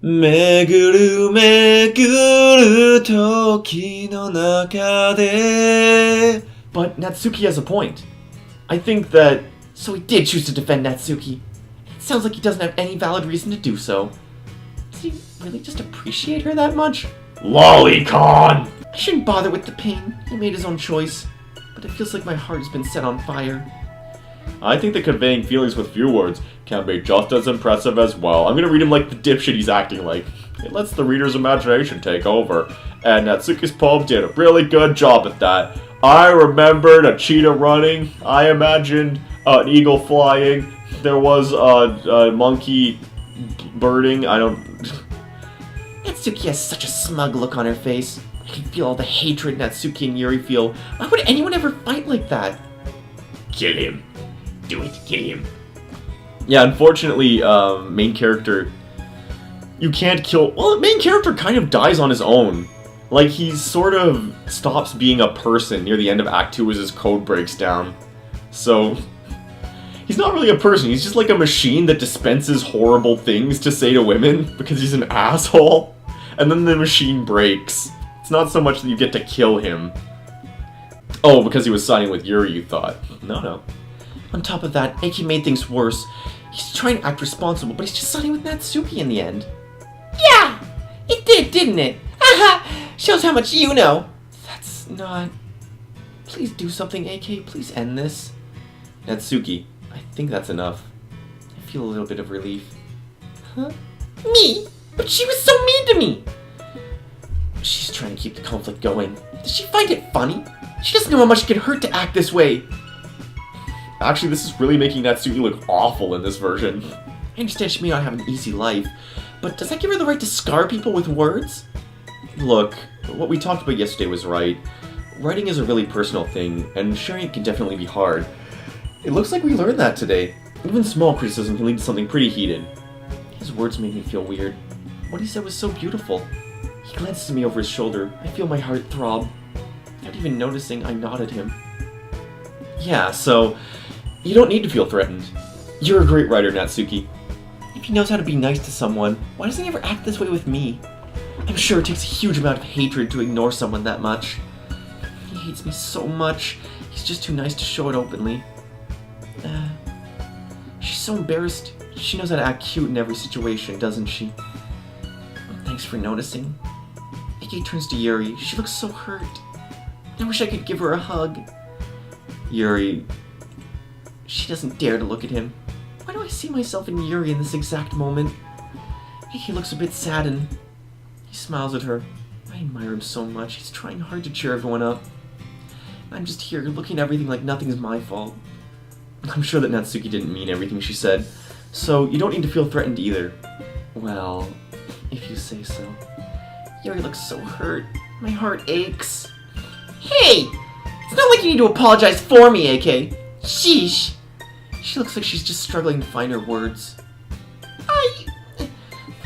巡る巡る時の中で. But Natsuki has a point. I think that... So he did choose to defend Natsuki. It sounds like he doesn't have any valid reason to do so. Does he really just appreciate her that much? Lolicon! I shouldn't bother with the pain. He made his own choice. But it feels like my heart has been set on fire. I think that conveying feelings with few words can be just as impressive as well. I'm gonna read him like the dipshit he's acting like. It lets the reader's imagination take over. And Natsuki's poem did a really good job at that. I remembered a cheetah running. I imagined an eagle flying. There was a monkey birding. I don't... Natsuki has such a smug look on her face. I can feel all the hatred Natsuki and Yuri feel. Why would anyone ever fight like that? Kill him. Do it. Kill him. Yeah, unfortunately, main character... You can't kill... Well, the main character kind of dies on his own. Like, he sort of stops being a person near the end of Act 2 as his code breaks down. So... He's not really a person, he's just like a machine that dispenses horrible things to say to women because he's an asshole. And then the machine breaks. It's not so much that you get to kill him. Oh, because he was siding with Yuri, you thought. No. On top of that, Eiki made things worse. He's trying to act responsible, but he's just siding with Natsuki in the end. Yeah! It did, didn't it? Haha! Shows how much you know. That's not... Please do something, AK. Please end this. Natsuki, I think that's enough. I feel a little bit of relief. Huh? Me? But she was so mean to me! She's trying to keep the conflict going. Does she find it funny? She doesn't know how much it can hurt to act this way. Actually, this is really making Natsuki look awful in this version. I understand she may not have an easy life, but does that give her the right to scar people with words? Look, what we talked about yesterday was right. Writing is a really personal thing, and sharing it can definitely be hard. It looks like we learned that today. Even small criticism can lead to something pretty heated. His words made me feel weird. What he said was so beautiful. He glances at me over his shoulder. I feel my heart throb. Without even noticing, I nodded him. Yeah, so... You don't need to feel threatened. You're a great writer, Natsuki. If he knows how to be nice to someone, why doesn't he ever act this way with me? I'm sure it takes a huge amount of hatred to ignore someone that much. He hates me so much. He's just too nice to show it openly. She's so embarrassed. She knows how to act cute in every situation, doesn't she? Thanks for noticing. Ike turns to Yuri. She looks so hurt. I wish I could give her a hug. Yuri... She doesn't dare to look at him. Why do I see myself in Yuri in this exact moment? He looks a bit saddened. He smiles at her. I admire him so much. He's trying hard to cheer everyone up. I'm just here looking at everything like nothing's my fault. I'm sure that Natsuki didn't mean everything she said, so you don't need to feel threatened either. Well, if you say so. Yuri looks so hurt. My heart aches. Hey! It's not like you need to apologize for me, AK. Sheesh. She looks like she's just struggling to find her words.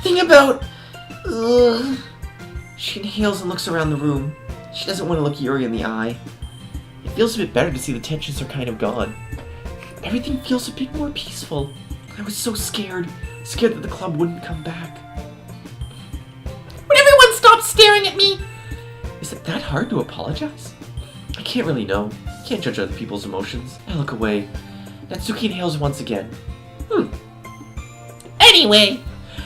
Thing about... She inhales and looks around the room. She doesn't want to look Yuri in the eye. It feels a bit better to see the tensions are kind of gone. Everything feels a bit more peaceful. I was so scared. Scared that the club wouldn't come back. Would everyone stop staring at me? Is it that hard to apologize? I can't really know. Can't judge other people's emotions. I look away. Natsuki inhales once again. Anyway,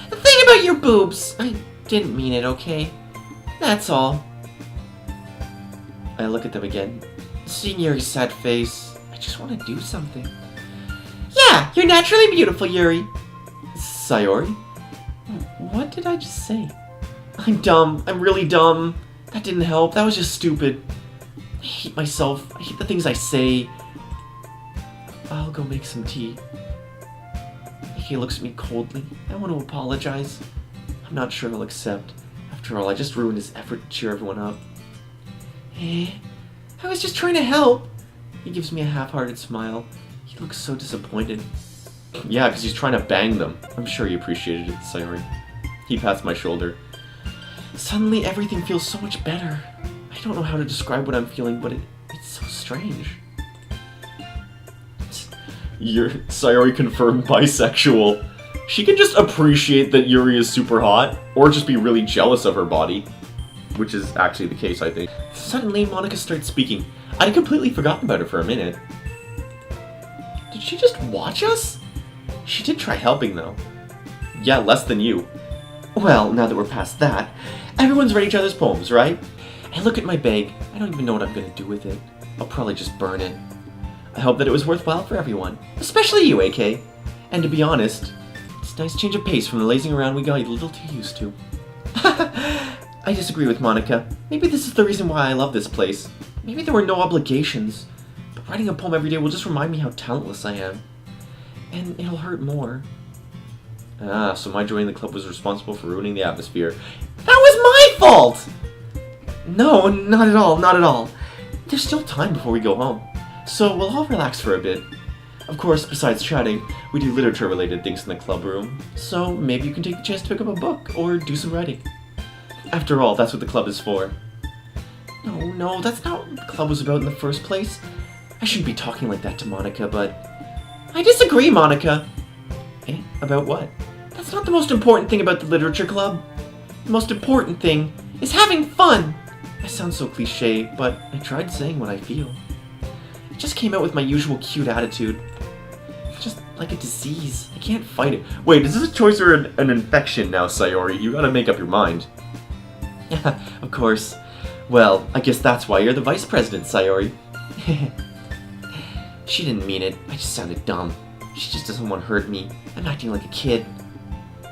the thing about your boobs. I didn't mean it, okay? That's all. I look at them again. Seeing Yuri's sad face, I just want to do something. Yeah, you're naturally beautiful, Yuri. Sayori? What did I just say? I'm dumb. I'm really dumb. That didn't help. That was just stupid. I hate myself. I hate the things I say. I'll go make some tea. He looks at me coldly. I want to apologize. I'm not sure he'll accept. After all, I just ruined his effort to cheer everyone up. I was just trying to help. He gives me a half-hearted smile. He looks so disappointed. Yeah, because he's trying to bang them. I'm sure he appreciated it, Sayori. He pats my shoulder. Suddenly, everything feels so much better. I don't know how to describe what I'm feeling, but it's so strange. Sayori confirmed bisexual. She can just appreciate that Yuri is super hot, or just be really jealous of her body. Which is actually the case, I think. Suddenly, Monica starts speaking. I'd completely forgotten about her for a minute. Did she just watch us? She did try helping, though. Yeah, less than you. Well, now that we're past that, everyone's read each other's poems, right? And look at my bag. I don't even know what I'm gonna do with it. I'll probably just burn it. I hope that it was worthwhile for everyone. Especially you, AK. And to be honest, it's a nice change of pace from the lazing around we got a little too used to. I disagree with Monica. Maybe this is the reason why I love this place. Maybe there were no obligations. But writing a poem every day will just remind me how talentless I am. And it'll hurt more. Ah, so my joining the club was responsible for ruining the atmosphere. That was my fault! No, not at all, not at all. There's still time before we go home. So we'll all relax for a bit. Of course, besides chatting, we do literature-related things in the club room. So maybe you can take the chance to pick up a book or do some writing. After all, that's what the club is for. No, that's not what the club was about in the first place. I shouldn't be talking like that to Monica, but... I disagree, Monica! Eh? About what? That's not the most important thing about the literature club. The most important thing is having fun! I sound so cliche, but I tried saying what I feel. It just came out with my usual cute attitude. It's just like a disease. I can't fight it. Wait, is this a choice or an infection now, Sayori? You gotta make up your mind. Yeah, of course. Well, I guess that's why you're the vice president, Sayori. She didn't mean it. I just sounded dumb. She just doesn't want to hurt me. I'm acting like a kid.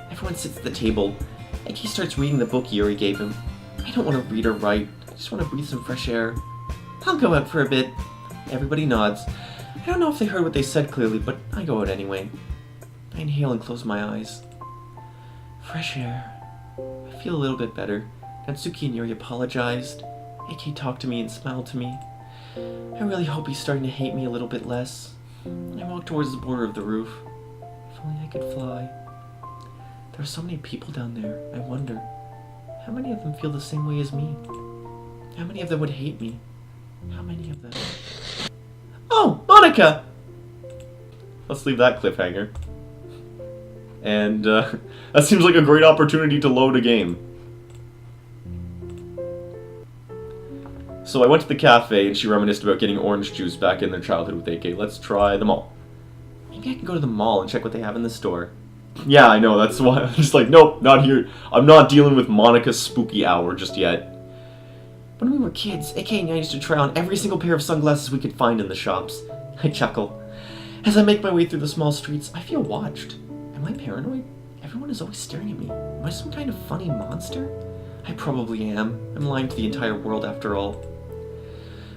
Everyone sits at the table. Eki starts reading the book Yuri gave him. I don't want to read or write. I just want to breathe some fresh air. I'll go out for a bit. Everybody nods. I don't know if they heard what they said clearly, but I go out anyway. I inhale and close my eyes. Fresh air. I feel a little bit better. Natsuki and Yuri apologized. AK talked to me and smiled to me. I really hope he's starting to hate me a little bit less. I walk towards the border of the roof. If only I could fly. There are so many people down there. I wonder, how many of them feel the same way as me? How many of them would hate me? How many of them? Oh, Monica! Let's leave that cliffhanger. And that seems like a great opportunity to load a game. So I went to the cafe and she reminisced about getting orange juice back in their childhood with AK. Let's try the mall. Maybe I can go to the mall and check what they have in the store. Yeah, I know, that's why I'm just like, nope, not here. I'm not dealing with Monica's spooky hour just yet. When we were kids, AK and I used to try on every single pair of sunglasses we could find in the shops. I chuckle. As I make my way through the small streets, I feel watched. Am I paranoid? Everyone is always staring at me. Am I some kind of funny monster? I probably am. I'm lying to the entire world after all.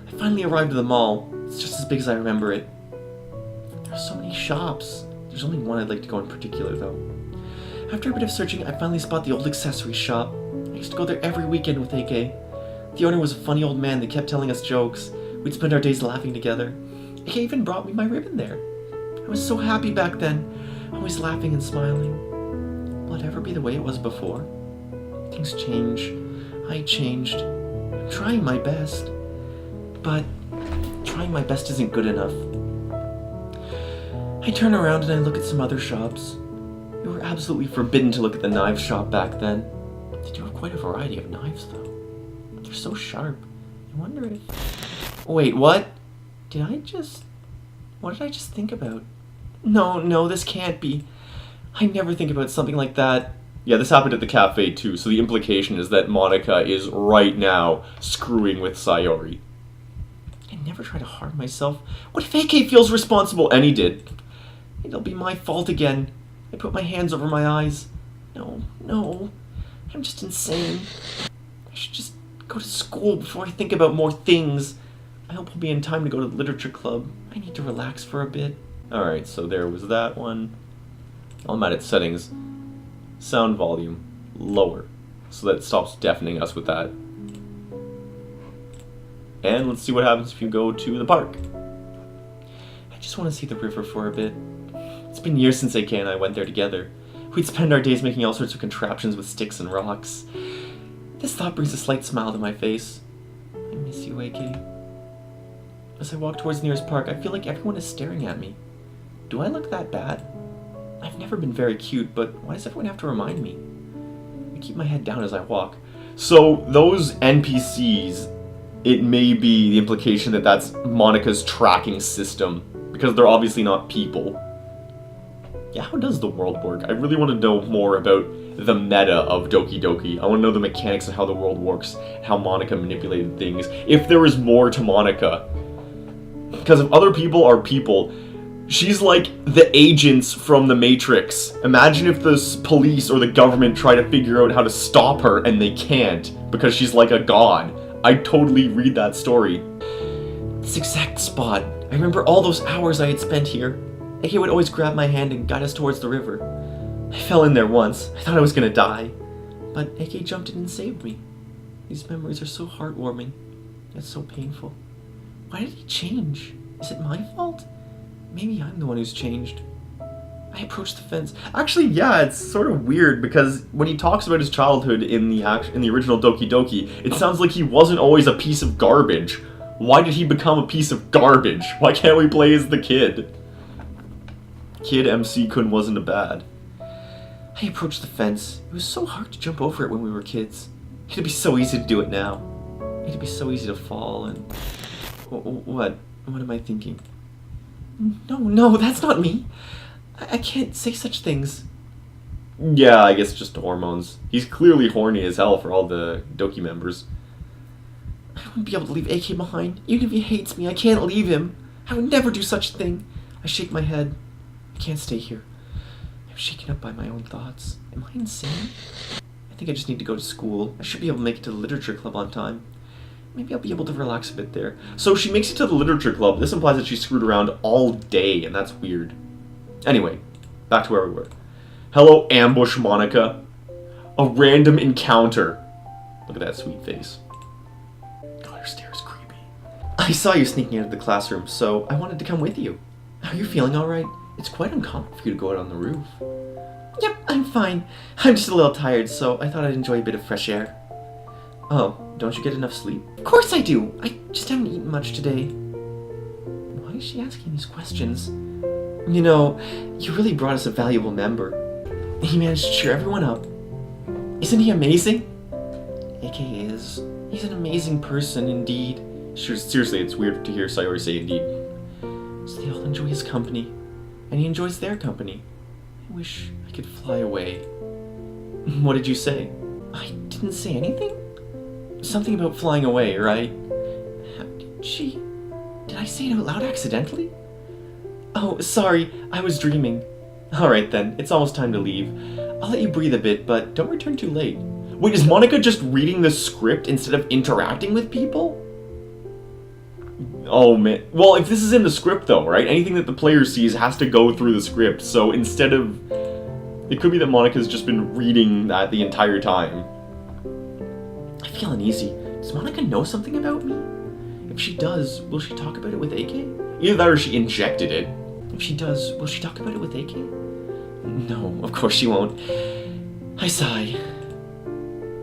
I finally arrived at the mall. It's just as big as I remember it. There are so many shops. There's only one I'd like to go in particular, though. After a bit of searching, I finally spot the old accessories shop. I used to go there every weekend with AK. The owner was a funny old man that kept telling us jokes. We'd spend our days laughing together. AK even brought me my ribbon there. I was so happy back then, always laughing and smiling. Will it ever be the way it was before? Things change. I changed. I'm trying my best. But trying my best isn't good enough. I turn around and I look at some other shops. We were absolutely forbidden to look at the knife shop back then. They do have quite a variety of knives, though. They're so sharp. I wonder if... Wait, what? What did I just think about? No, this can't be. I never think about something like that. Yeah, this happened at the cafe, too, so the implication is that Monica is right now screwing with Sayori. I never try to harm myself. What if AK feels responsible? And he did. It'll be my fault again. I put my hands over my eyes. No. I'm just insane. I should just go to school before I think about more things. I hope I'll be in time to go to the literature club. I need to relax for a bit. Alright, so there was that one. I'm at its settings. Sound volume. Lower. So that it stops deafening us with that. And let's see what happens if you go to the park. I just want to see the river for a bit. It's been years since AK and I went there together. We'd spend our days making all sorts of contraptions with sticks and rocks. This thought brings a slight smile to my face. I miss you, AK. As I walk towards the nearest park, I feel like everyone is staring at me. Do I look that bad? I've never been very cute, but why does everyone have to remind me? I keep my head down as I walk. So, those NPCs, it may be the implication that that's Monika's tracking system, because they're obviously not people. Yeah, how does the world work? I really want to know more about the meta of Doki Doki. I want to know the mechanics of how the world works, how Monika manipulated things, if there is more to Monika. Because if other people are people, she's like the agents from the Matrix. Imagine if the police or the government try to figure out how to stop her and they can't, because she's like a god. I'd totally read that story. This exact spot. I remember all those hours I had spent here. AK would always grab my hand and guide us towards the river. I fell in there once. I thought I was gonna die. But AK jumped in and saved me. These memories are so heartwarming, yet so painful. Why did he change? Is it my fault? Maybe I'm the one who's changed. I approached the fence. Actually, yeah, it's sort of weird because when he talks about his childhood in the original Doki Doki, it sounds like he wasn't always a piece of garbage. Why did he become a piece of garbage? Why can't we play as the kid? Kid MC Kun wasn't a bad. I approached the fence. It was so hard to jump over it when we were kids. It'd be so easy to do it now. It'd be so easy to fall and... What? What am I thinking? No, that's not me. I can't say such things. Yeah, I guess just hormones. He's clearly horny as hell for all the Doki members. I wouldn't be able to leave AK behind. Even if he hates me, I can't leave him. I would never do such a thing. I shake my head. I can't stay here. I'm shaken up by my own thoughts. Am I insane? I think I just need to go to school. I should be able to make it to the literature club on time. Maybe I'll be able to relax a bit there. So she makes it to the literature club. This implies that she screwed around all day, and that's weird. Anyway, back to where we were. Hello, ambush Monika. A random encounter. Look at that sweet face. God, her stare is creepy. I saw you sneaking out of the classroom, so I wanted to come with you. Are you feeling alright? It's quite uncommon for you to go out on the roof. Yep, I'm fine. I'm just a little tired, so I thought I'd enjoy a bit of fresh air. Oh, don't you get enough sleep? Of course I do! I just haven't eaten much today. Why is she asking these questions? You know, you really brought us a valuable member. He managed to cheer everyone up. Isn't he amazing? AK is. He's an amazing person, indeed. Seriously, it's weird to hear Sayori say indeed. So they all enjoy his company, and he enjoys their company. I wish I could fly away. What did you say? I didn't say anything? Something about flying away, right? How did she... Did I say it out loud accidentally? Oh, sorry, I was dreaming. Alright then, it's almost time to leave. I'll let you breathe a bit, but don't return too late. Wait, is Monika just reading the script instead of interacting with people? Oh man. Well, if this is in the script though, right? Anything that the player sees has to go through the script, so instead of... It could be that Monika's just been reading that the entire time. I feel uneasy. Does Monika know something about me? If she does, will she talk about it with AK? Either that or she injected it. If she does, will she talk about it with AK? No, of course she won't. I sigh.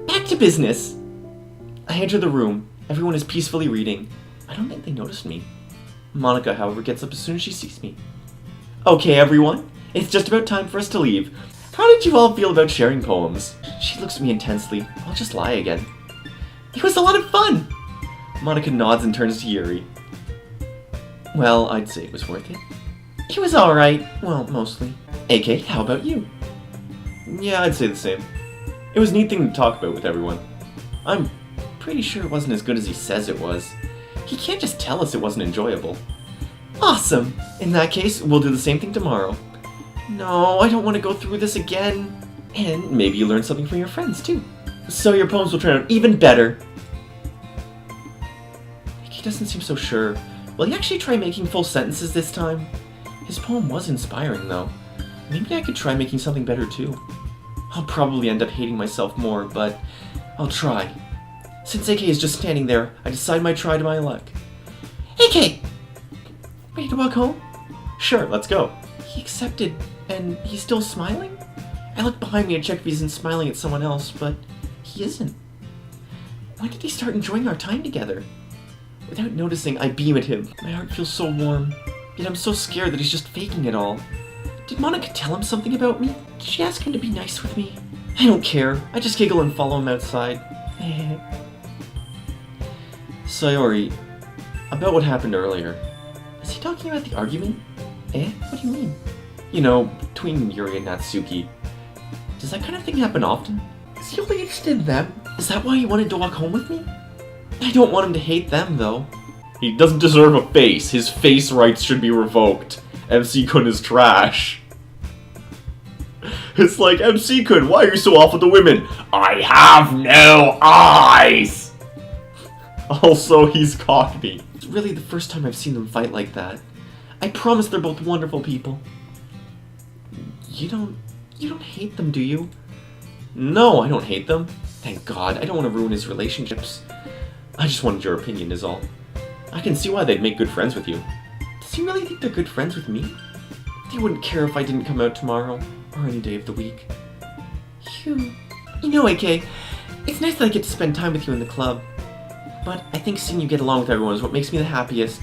Back to business! I enter the room. Everyone is peacefully reading. I don't think they noticed me. Monika, however, gets up as soon as she sees me. Okay, everyone. It's just about time for us to leave. How did you all feel about sharing poems? She looks at me intensely. I'll just lie again. It was a lot of fun! Monika nods and turns to Yuri. Well, I'd say it was worth it. It was alright. Well, mostly. AK, how about you? Yeah, I'd say the same. It was a neat thing to talk about with everyone. I'm pretty sure it wasn't as good as he says it was. He can't just tell us it wasn't enjoyable. Awesome! In that case, we'll do the same thing tomorrow. No, I don't want to go through this again. And maybe you learn something from your friends, too. So your poems will turn out even better. He doesn't seem so sure. Will he actually try making full sentences this time? His poem was inspiring, though. Maybe I could try making something better, too. I'll probably end up hating myself more, but I'll try. Since AK is just standing there, I decide my try to my luck. AK! Ready to walk home? Sure, let's go. He accepted, and he's still smiling? I look behind me and check if he's smiling at someone else, but he isn't. When did he start enjoying our time together? Without noticing, I beam at him. My heart feels so warm, yet I'm so scared that he's just faking it all. Did Monica tell him something about me? Did she ask him to be nice with me? I don't care. I just giggle and follow him outside. Sayori, about what happened earlier. Is he talking about the argument? What do you mean? You know, between Yuri and Natsuki. Does that kind of thing happen often? Is he only interested in them? Is that why he wanted to walk home with me? I don't want him to hate them, though. He doesn't deserve a face. His face rights should be revoked. MC-kun is trash. It's like, MC-kun, why are you so off with the women? I have no eyes! Also, he's Cockney. It's really the first time I've seen them fight like that. I promise they're both wonderful people. You don't hate them, do you? No, I don't hate them. Thank God, I don't want to ruin his relationships. I just wanted your opinion is all. I can see why they'd make good friends with you. Does he really think they're good friends with me? They wouldn't care if I didn't come out tomorrow, or any day of the week. Phew. You know, AK, it's nice that I get to spend time with you in the club. But I think seeing you get along with everyone is what makes me the happiest.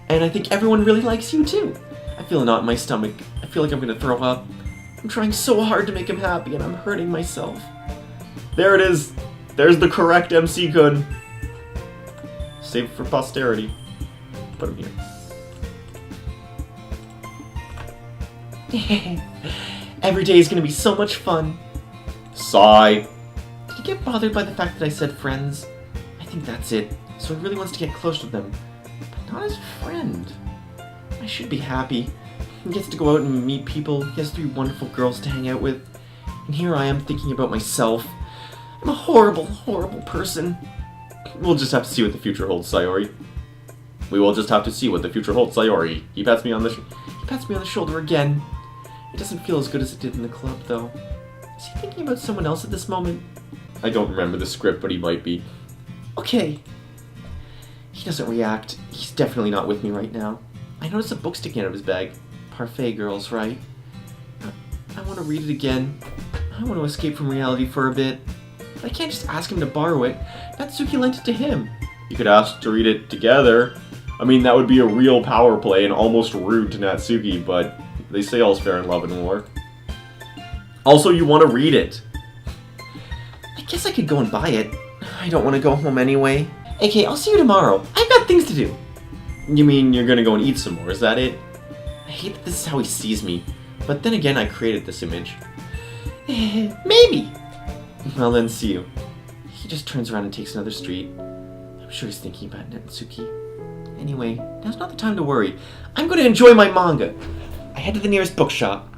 And I think everyone really likes you too. I feel a knot in my stomach. I feel like I'm gonna throw up. I'm trying so hard to make him happy and I'm hurting myself. There it is. There's the correct MC-kun. Save it for posterity. Put him here. Every day is gonna be so much fun. Sigh. Did he get bothered by the fact that I said friends? I think that's it. So he really wants to get close to them. But not as a friend. I should be happy. He gets to go out and meet people. He has 3 wonderful girls to hang out with. And here I am thinking about myself. I'm a horrible, horrible person. We'll just have to see what the future holds, Sayori. We will just have to see what the future holds, Sayori. He pats me on the shoulder again. It doesn't feel as good as it did in the club, though. Is he thinking about someone else at this moment? I don't remember the script, but he might be. Okay. He doesn't react. He's definitely not with me right now. I notice a book sticking out of his bag. Parfait Girls, right? I want to read it again. I want to escape from reality for a bit. But I can't just ask him to borrow it. Natsuki lent it to him. You could ask to read it together. I mean, that would be a real power play and almost rude to Natsuki, but they say all's fair in love and war. Also, you want to read it. I guess I could go and buy it. I don't want to go home anyway. AK, I'll see you tomorrow. I've got things to do. You mean you're gonna go and eat some more, is that it? I hate that this is how he sees me. But then again, I created this image. Maybe. Well then, see you. He just turns around and takes another street. I'm sure he's thinking about Natsuki. Anyway, now's not the time to worry. I'm going to enjoy my manga. I head to the nearest bookshop.